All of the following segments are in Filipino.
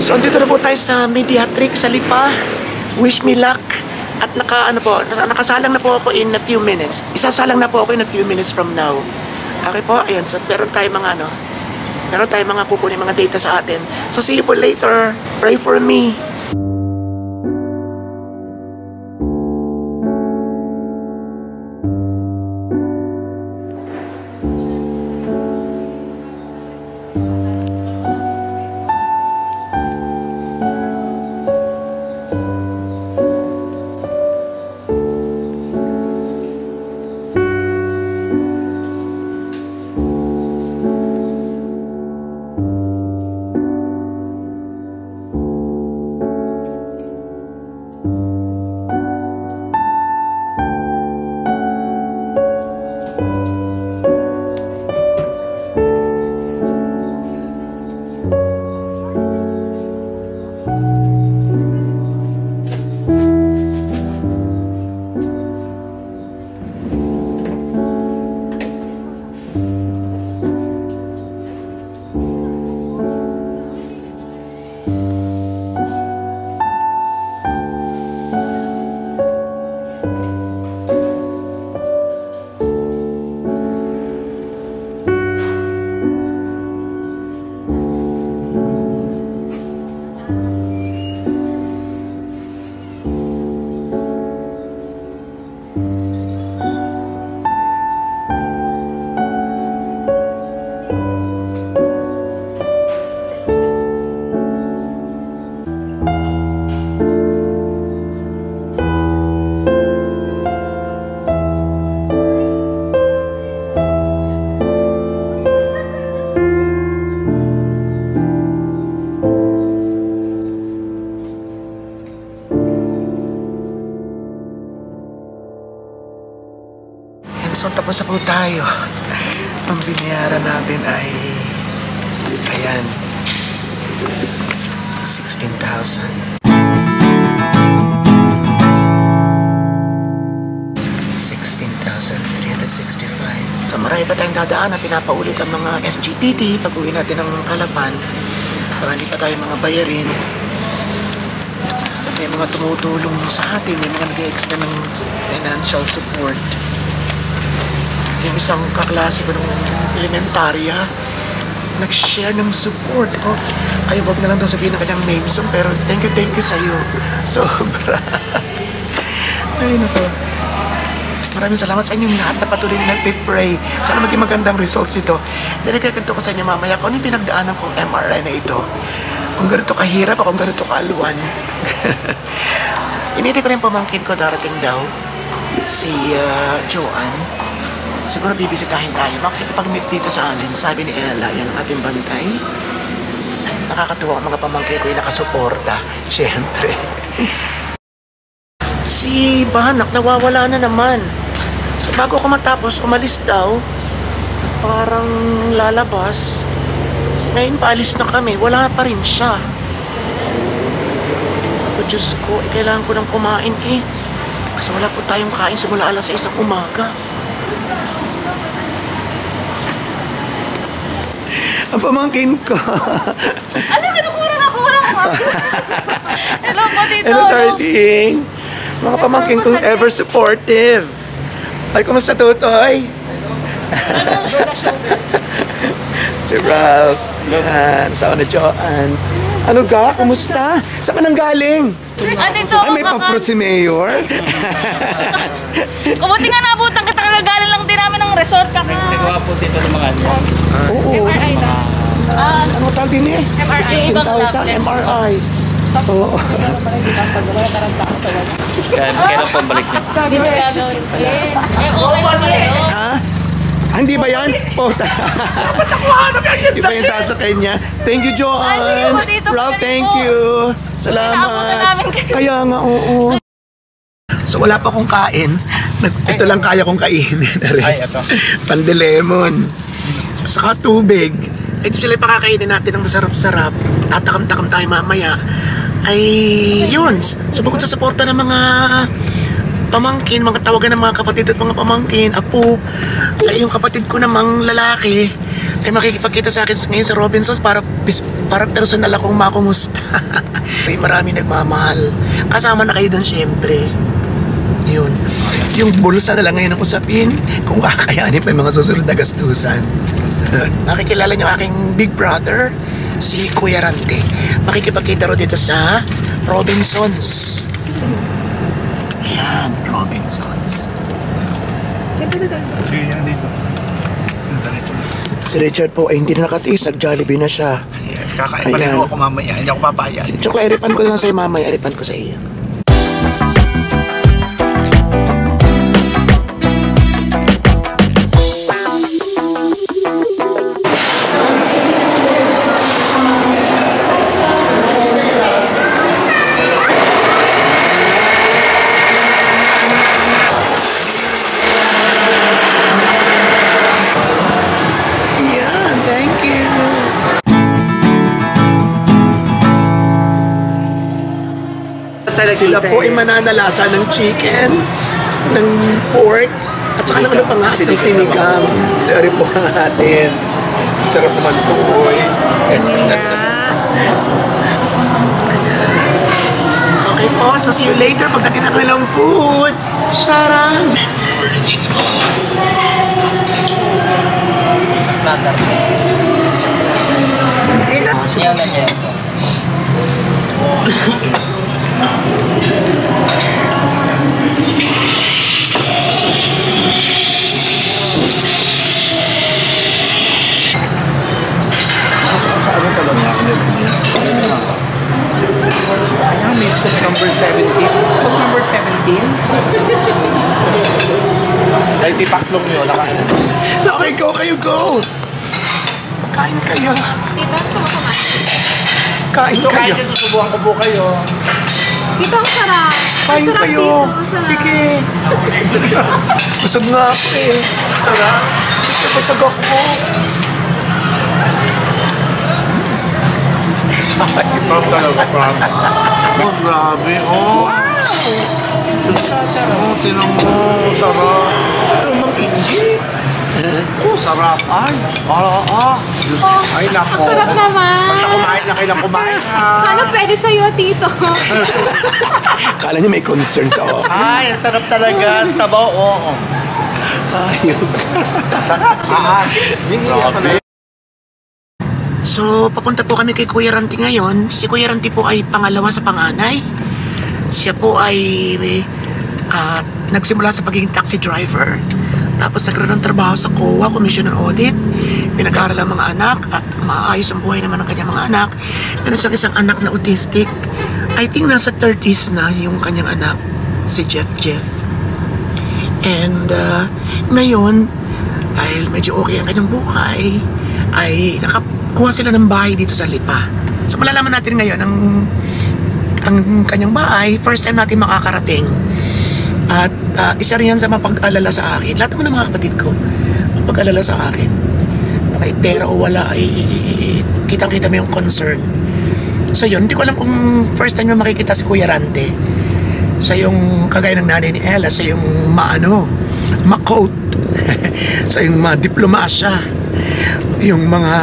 So, andito na po tayo sa Mediatric sa Lipa. Wish me luck. At nakasalang na po ako in a few minutes. Isasalang na po ako in a few minutes from now. Okay po, ayan. So, meron tayo mga kukunin mga data sa atin. So, see you po later. Pray for me. So, tapos na po tayo. Ang binayaran natin ay, ayan, 16,000. 16,365. So, marami pa tayong dadaan na pinapaulit ang mga SGPT pag uwi natin ng Calapan. Marami pa tayong mga bayarin. May mga tumutulong sa atin, may mga nag-extend ng financial support. Yung isang kaklase ko ng elementarya, nag-share ng support. Oh, ay, wag na lang daw sabihin ng kanyang name song, pero thank you sa'yo. Sobra. Ay, naku. Maraming salamat sa inyong lahat na patuloy na nagpipray. Sana maging magandang results ito. Dahil kakanto ko sa inyo mamaya kung ano yung pinagdaanan kong MRI na ito. Kung ganito kahirap o kung ganito kaaluan. Initi ko rin pamangkin ko, darating daw si Joanne. Siguro bibisitahin tayo. Makikipag-meet dito sa amin. Sabi ni Ella, yan ang ating bantay. Nakakatuwa ang mga pamangkin ko yung nakasuporta. Siyempre. Si Bahanak nawawala na naman. So bago ko matapos, umalis daw. Parang lalabas. Ngayon paalis na kami. Wala pa rin siya. Ako, Diyos ko, kailangan ko nang kumain eh. Kasi wala po tayong kain simula alas 6 ng umaga. Ang pamangkin ko. Alam, kinukuha ako. Hello po, Tito. Hello, darling. Mga pamangkin kong ever supportive. Ay, kumusta, Tutoy? Si Ralph. Yan. Saan na Joanne? Ano ga? Kumusta? Saan ka nang galing? Tito, ay, may pa-fruit si Mayor. Kumuti nga nabutan kita, kagagaling lang din namin ng resort ka. Nagawa po dito ng mga ano. Oo. MRI na. Ano tawag din eh? MRI. 16,000 MRI. Oo. Kailan po balik niya? Dito gagawin ko. Okay pa rin. Ha? Hindi ba yan? Pota. Iba yung sasakay niya. Thank you, Joanne. Ralph, thank you. Salamat. Kaya nga, oo. So wala pa akong kain. Ito lang kaya kong kainin. Ay, ito. Pandelemon. Saka tubig. Ito sila pakakainin natin ng masarap-sarap. Tatakam-takam tayo mamaya. Ay, yun. So bukod sa suporta ng mga pamangkin, mga tawagan ng mga kapatid at mga pamangkin, apo, ay yung kapatid ko namang lalaki, ay makikipagkita sa akin ngayon sa Robinsons para personal akong makumusta. Ay marami nagmamahal. Kasama na kayo doon syempre. Yun. Yung bulsa na lang ngayon ang usapin kung kakayanin pa yung mga susunod na gastusan. Makikilala niyo aking big brother, si Kuya Rante. Makikipagkita ro dito sa Robinsons. Ayan, Robinsons. Sige, yan dito. Si Richard po ay hindi na nakatiis, nag-Jollibee na siya. Yes, kakain pa rin Ayan. ako mamaya. Hindi ako papaya. Tsaka eripan ko na lang sa'yo mamaya, eripan ko sa iyo. Sila po ay mananalasa ng chicken, ng pork, at saka ng ano pa nga, ng sinigang. Sorry po ang atin. Sarap naman po, boy. Okay po, so see you later pagdating na kanilang food. Sarang! Yan na yan. Ayan, may soup number 17. Soup number 17? Ay, tipaklong nyo. So okay, go kayo, go! Kain kayo. Tito, gusto mo kumain? Kain Ito kayo. kahit susubukan ko po kayo. Tito, ang sarap. Kain kayo. Sige. Busog nga ako eh. Sarap. Sige, busog ako. From talaga, from. Oh, grabe. Oh. Sarap. Oh, tinang mo. Sarap. Pero mag-ingit. Oh, sarap. Ay. Diyos. Ay, nako. Ang sarap naman. Basta kumain lang kayo lang kumain. Sana pwede sa'yo, Tito. Kala niyo may concern ka. Oh. Ay, ang sarap talaga. Sabaw, oo. Ayun. Grabe. So, papunta po kami kay Kuya Ranti ngayon. Si Kuya Ranti po ay pangalawa sa panganay. Siya po ay nagsimula sa pagiging taxi driver. Tapos nagkaroon ng trabaho sa COA, Commission on Audit. Pinag-aaral ang mga anak at maayos ang buhay naman ng kanyang mga anak. Meron siyang isang anak na autistic. I think nasa 30s na yung kanyang anak, si Jeff. And ngayon, dahil medyo okay ang kanyang buhay, ay nakakuha sila ng bahay dito sa Lipa. So malalaman natin ngayon ang kanyang bahay, first time natin makakarating. At isa rin yan sa mapag-alala sa akin. Lahat naman ng mga kapatid ko, mapag-alala sa akin. May pera o wala ay kitang-kita mo yung concern. So yun, hindi ko alam kung first time mo makikita si Kuya Rante. Siya yung kagaya ng nanay ni Ella, siya yung ma-coat. Siya yung ma-diplomasya. Yung mga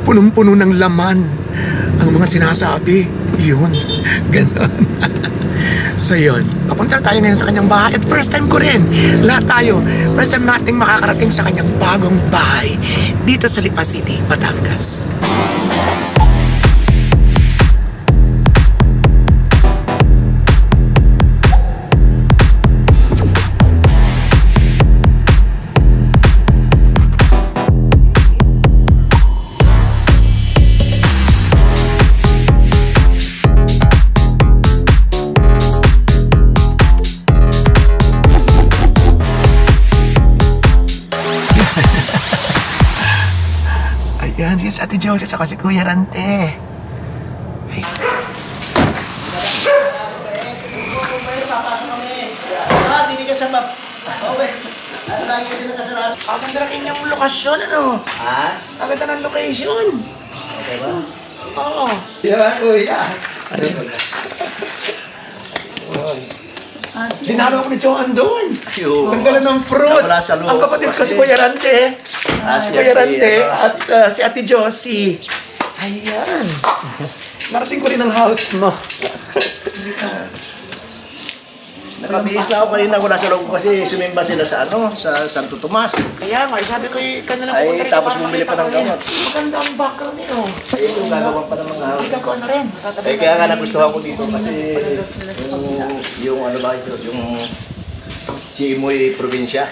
punong-puno ng laman. Ang mga sinasabi, yun. Ganon. So yun, papunta tayo ngayon sa kanyang bahay. At first time ko rin, lahat tayo, first time nating makakarating sa kanyang bagong bahay dito sa Lipa City, Batangas. Ayan, si Ate Josie saka si Kuya Rante. Ay. Hindi ka sa map. Okay. Ano lagi kasi nakasarap? Ang ganda ng inyong lokasyon, ano? Ha? Ang ganda ng location. Okay ba? Oo. Yeah, kuya. Dinalo ako ni Johan doon. Nagdala ng fruits. Nawala sa loob. Ang kapatid ko si Kuya Rante. Si Kuya Rante at si Ate Josie. Ayan. Narating ko rin ang house mo. Nakabihis na ako kanina, wala sa loob kasi sumimba sila sa sa Santo Tomas. Kaya nga, sabi ko ka na lang Ay, pupunta rito tapos para bumili pa ng makita ko gamot. rin. Maganda ang background nito. Ay, yung gagawa pa ng mga Ikaw ko ano rin. Eh, kaya nga nagustuhan ko dito kasi yung ano ba ito, yung Simoy probinsya.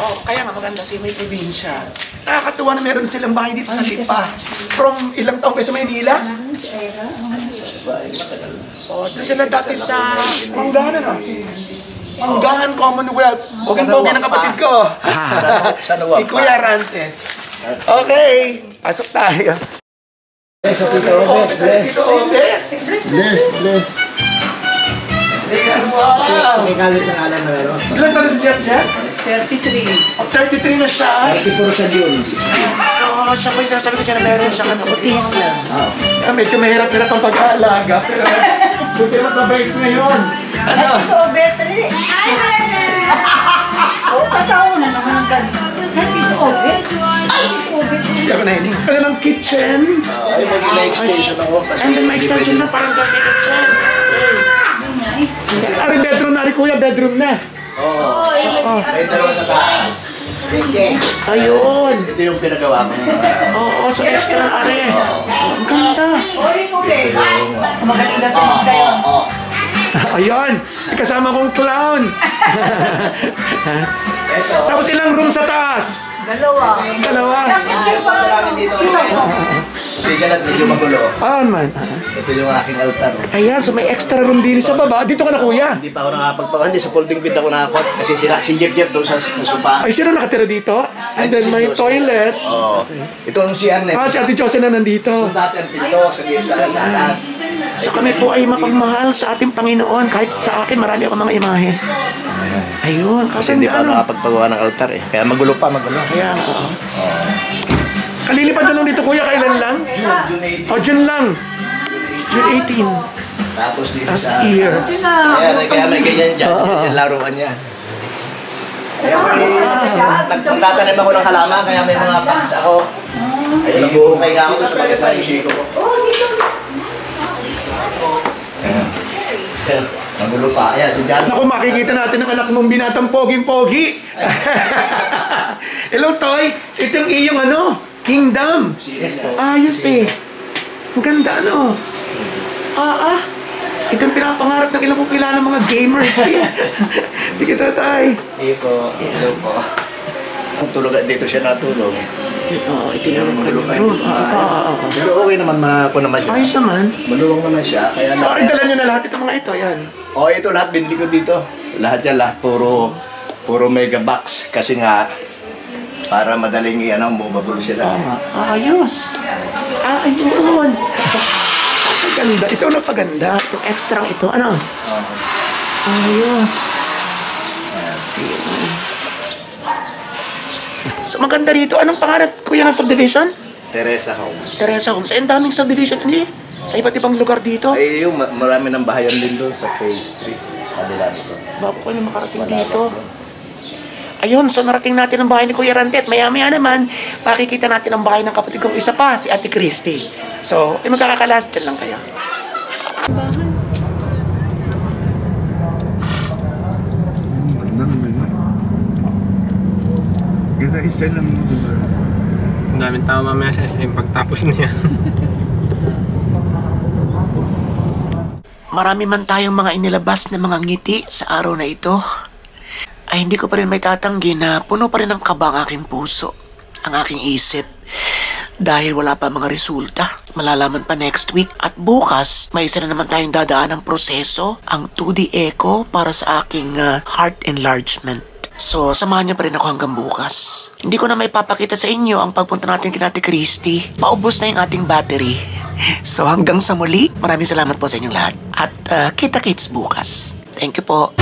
Oh, kaya nga maganda si may probinsya. Nakakatuwa na meron silang bahay dito sa Lipa. From ilang taon kayo sa Maynila? Oh, doon sila dati sa Manggahan, ano? Manggahan Commonwealth. Boging-bogi ng kapatid ko. Sa Nuwag Si Kuya Rante. Okay, pasok tayo. Bless, Dito, Ode. bless. Wow! May kalit ng alam na meron. Ilan taon si Jeff Jeff? 33. Oh, 33 na siya. 34 sa June. So, siya po yung sinasabi ko siya na meron siyang autism. Oh. Medyo mahirap-hirap ang pag-aalaga, pero buti naman mabait ngayon. Ano? Tataon na naman ang ganito. Dito, Obet. Hindi ako nahinig. Ano ng kitchen? Ay, may extension ako. And then may extension na parang ganyan kitchen. Ari bedroom na, ari kuya, bedroom na. Oo. May dalawa sa taas. Ayun. Ito yung pinagawa ko. Oo, so extra na ari. Ang ganda. Magaling na sa'yo. Ayun, kasama kong clown. Tapos ilang room sa taas? Dalawa. Dalawa. Dito. Special at medyo magulo. Ah, man. Ito yung aking altar. Ayan, so may extra room din sa baba. Dito ka na, kuya. Hindi pa ako nakapagpagawa. Hindi, sa folding bed ako nakakuha. Kasi si Jeff doon sa sopa. Ay, sino nakatira dito? And then may toilet. Oo. Ito ang CR net. Ah, si Ate Josie na nandito. Yung dati ang pinto sa alas. So kami po ay mapagmahal sa ating Panginoon. Kahit sa akin, marami akong mga imahe. Ayun, Kasi hindi pa ano. nakapagpagawa ng altar eh. Kaya magulo pa, magulo. Kaya, oo. Kalilipad na lang dito, kuya. Kailan lang? June 18. O, June lang. June 18. Tapos dito Last sa... year. Kaya may ganyan dyan. Yung laruan niya. Nagtatanim ako ng halaman, kaya may mga box ako. Ayun, nag-uukay nga ako doon sa mga yung siko ko. Magulo pa. Ayan, si John. Naku, makikita natin ang anak mong binatang poging-pogi. Hello, Toy. Ito yung iyong ano? Kingdom. Ayos eh. Ang ganda, ano? Ito yung pinapangarap ng ilang kong kilala mga gamers eh. Sige, tatay. Sige po. Hello po. Tulog dito siya natulog. Oo, itinanong mo Magulo pa rin. yun. Pero okay naman, ako naman siya. Ayos naman. Maluwang naman siya. Kaya Sorry, dala nyo na lahat itong mga ito. Yan. Oh, ito lahat binili ko dito. Lahat yan, lahat puro mega box kasi nga para madaling mababulo sila. Tama. Ayos. Ayun. Paganda. Ito na paganda. Itong extra ito. Ano? Ayos. So maganda rito. Anong pangarap kuya ng subdivision? Teresa Homes. Teresa Homes. Ang daming subdivision. Ano eh? Sa iba't ibang lugar dito. Ay, yung marami ng bahayan din doon sa phase 3. Kabila nito. Bago ko na makarating dito. Ayun, so narating natin ang bahay ni Kuya Rante at maya-maya naman, pakikita natin ang bahay ng kapatid kong isa pa, si Ate Christy. So, magkakakalast dyan lang kayo. Ganda style lang sa bar. Ang daming tao mamaya sa SM pagtapos niya. Marami man tayong mga inilabas na mga ngiti sa araw na ito, ay hindi ko pa rin may tatanggi na puno pa rin ng kaba ang aking puso, ang aking isip. Dahil wala pa mga resulta, malalaman pa next week at bukas, may isa na naman tayong dadaan ng proseso, ang 2D echo para sa aking heart enlargement. So, samahan niyo pa rin ako hanggang bukas. Hindi ko na may papakita sa inyo ang pagpunta natin kina Ate Christy. Paubos na yung ating battery. So, hanggang sa muli, maraming salamat po sa inyong lahat. At kita-kits bukas. Thank you po.